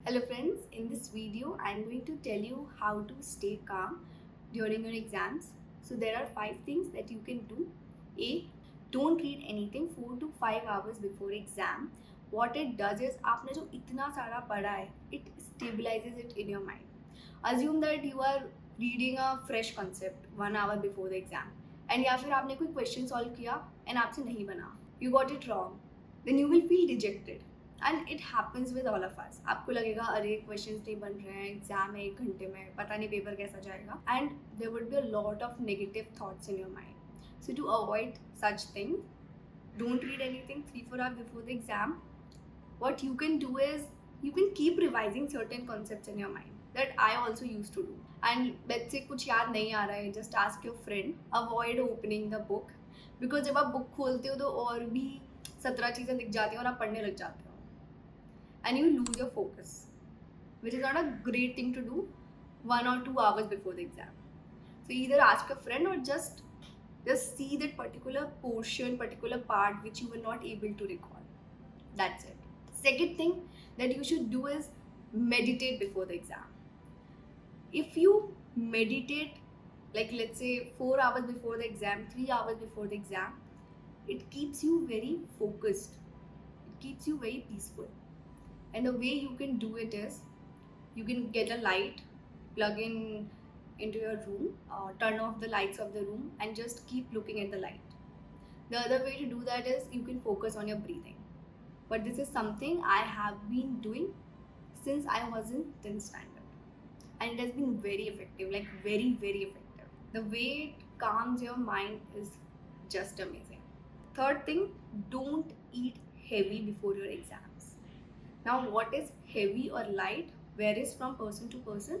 Hello friends, in this video I am going to tell you how to stay calm during your exams. So there are 5 things that you can do. A. Don't read anything 4 to 5 hours before exam. What it does is आपने जो इतना सारा पढ़ा है, it stabilizes it in your mind. Assume that you are reading a fresh concept 1 hour before the exam and या फिर आपने कोई question solve किया and आपसे नहीं बना. You got it wrong. Then you will feel dejected. And it happens with all of us. आपको लगेगा अरे क्वेश्चंस नहीं बन रहे हैं, एग्जाम है 1 घंटे में, पता नहीं पेपर कैसा जाएगा, and there would be a lot of negative thoughts in your mind. So to avoid such things, don't read anything 3-4 hours before the exam. What you can do is you can keep revising certain concepts in your mind that I also used to do. And let's say कुछ याद नहीं आ रहा है, just ask your friend. Avoid opening the book because जब आप book खोलते हो तो और भी 17 चीज़ें दिख जाती हैं और आप पढ़ने लग जाते हो and you lose your focus, which is not a great thing to do 1 or 2 hours before the exam. So either ask a friend or just see that particular portion, particular part which you were not able to recall. That's it. Second thing that you should do is meditate before the exam. If you meditate, like let's say 4 hours before the exam, 3 hours before the exam, it keeps you very focused. It keeps you very peaceful. And the way you can do it is, you can get a light, plug into your room, turn off the lights of the room and just keep looking at the light. The other way to do that is you can focus on your breathing. But this is something I have been doing since I was in 10th standard. And it has been very effective, like very, very effective. The way it calms your mind is just amazing. Third thing, don't eat heavy before your exams. Now, what is heavy or light varies from person to person.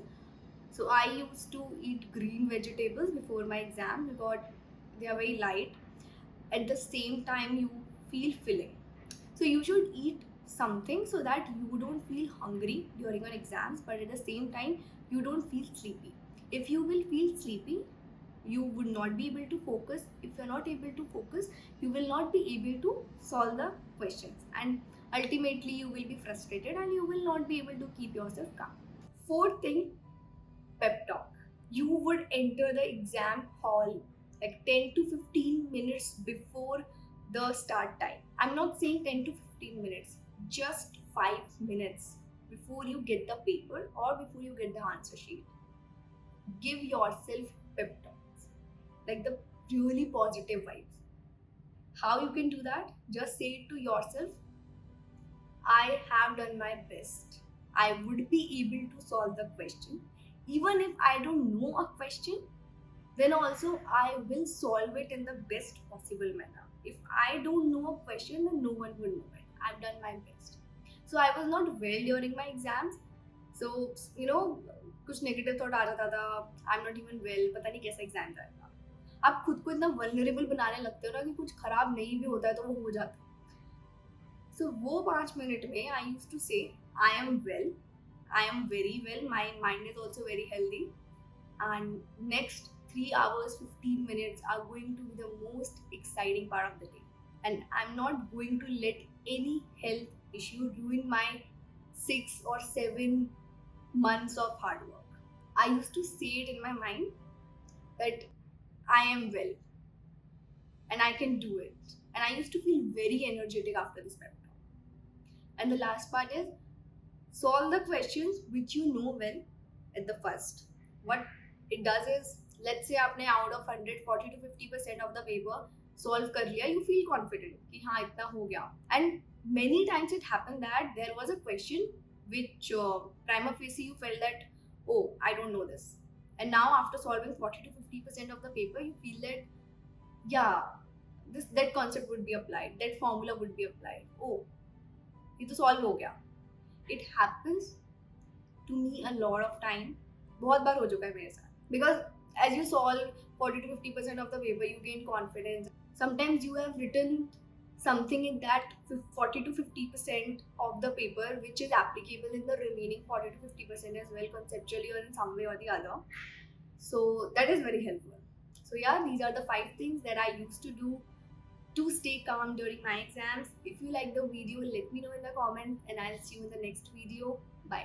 So I used to eat green vegetables before my exam because they are very light. At the same time, you feel filling. So you should eat something so that you don't feel hungry during your exams, but at the same time, you don't feel sleepy. If you will feel sleepy, you would not be able to focus. If you're not able to focus, you will not be able to solve the questions. And ultimately, you will be frustrated and you will not be able to keep yourself calm. Fourth thing, pep talk. You would enter the exam hall like 10 to 15 minutes before the start time. I'm not saying 10 to 15 minutes, just 5 minutes before you get the paper or before you get the answer sheet. Give yourself pep talks, like the really positive vibes. How you can do that? Just say it to yourself, I have done my best. I would be able to solve the question. Even if I don't know a question, then also I will solve it in the best possible manner. If I don't know a question, then no one will know it. I've done my best. So I was not well during my exams. So, कुछ negative thought आ जाता था, I am not even well, पता नहीं कैसा exam जाएगा. आप खुद को इतना वल्नरेबल बनाने लगते हो ना कि कुछ खराब नहीं भी होता है तो वो हो जाता है. So वो 5 मिनट में I used to say, I am well, I am very well, my mind is also very healthy, and next 3 hours 15 minutes are going to be the most exciting part of the day, and I'm not going to let any health issue ruin my 6 or 7 months of hard work. I used to say it in my mind that I am well and I can do it, and I used to feel very energetic after this pep talk. And the last part is, solve the questions which you know well at the first. What it does is, let's say आपने out of 100 40 to 50% of the paper solve कर लिया, you feel confident कि हाँ इतना हो गया. And many times it happened that there was a question which prima facie you felt that, oh, I don't know this. And now after solving 40 to 50% of the paper, you feel that, yeah, that concept would be applied, that formula would be applied. Oh, ये तो solve हो गया. It happens to me a lot of time. बहुत बार हो चुका है मेरे साथ. Because as you solve 40 to 50% of the paper, you gain confidence. Sometimes you have written something in that 40 to 50% of the paper which is applicable in the remaining 40 to 50% as well, conceptually or in some way or the other. So that is very helpful. So yeah, these are the 5 things that I used to do to stay calm during my exams. If you like the video, let me know in the comments and I'll see you in the next video. Bye.